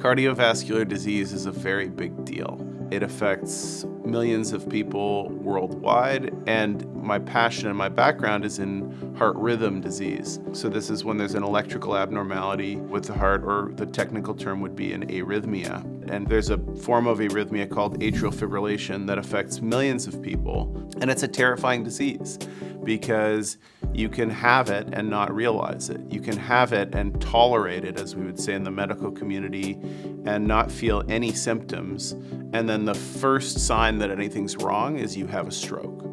Cardiovascular disease is a very big deal. It affects millions of people worldwide, and my passion and my background is in heart rhythm disease. So this is when there's an electrical abnormality with the heart, or the technical term would be an arrhythmia. And there's a form of arrhythmia called atrial fibrillation that affects millions of people. And it's a terrifying disease because you can have it and not realize it. You can have it and tolerate it, as we would say in the medical community, and not feel any symptoms. And then the first sign that anything's wrong is you have a stroke.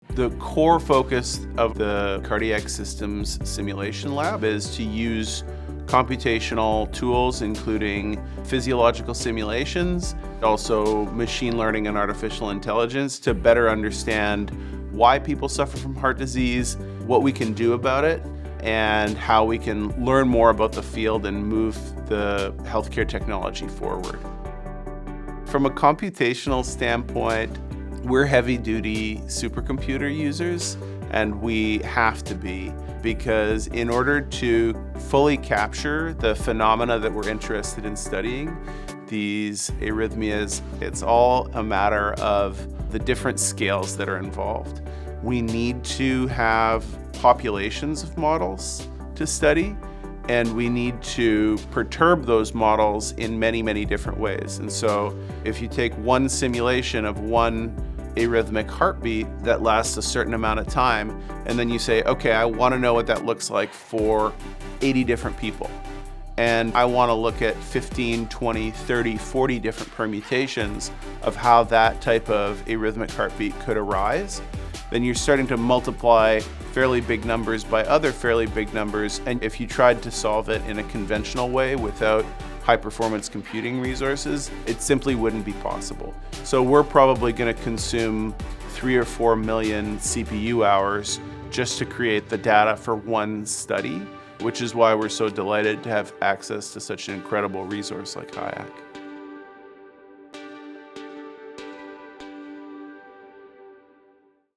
The core focus of the Cardiac Systems Simulation Lab is to use computational tools, including physiological simulations, also machine learning and artificial intelligence, to better understand why people suffer from heart disease, what we can do about it, and how we can learn more about the field and move the healthcare technology forward. From a computational standpoint, we're heavy-duty supercomputer users, and we have to be, because in order to fully capture the phenomena that we're interested in studying, these arrhythmias, it's all a matter of the different scales that are involved. We need to have populations of models to study, and we need to perturb those models in many, many different ways. And so if you take one simulation of one arrhythmic heartbeat that lasts a certain amount of time, and then you say, okay, I want to know what that looks like for 80 different people. And I want to look at 15, 20, 30, 40 different permutations of how that type of arrhythmic heartbeat could arise. Then you're starting to multiply fairly big numbers by other fairly big numbers. And if you tried to solve it in a conventional way without high-performance computing resources, it simply wouldn't be possible. So we're probably going to consume 3 or 4 million CPU hours just to create the data for one study, which is why we're so delighted to have access to such an incredible resource like Hyak.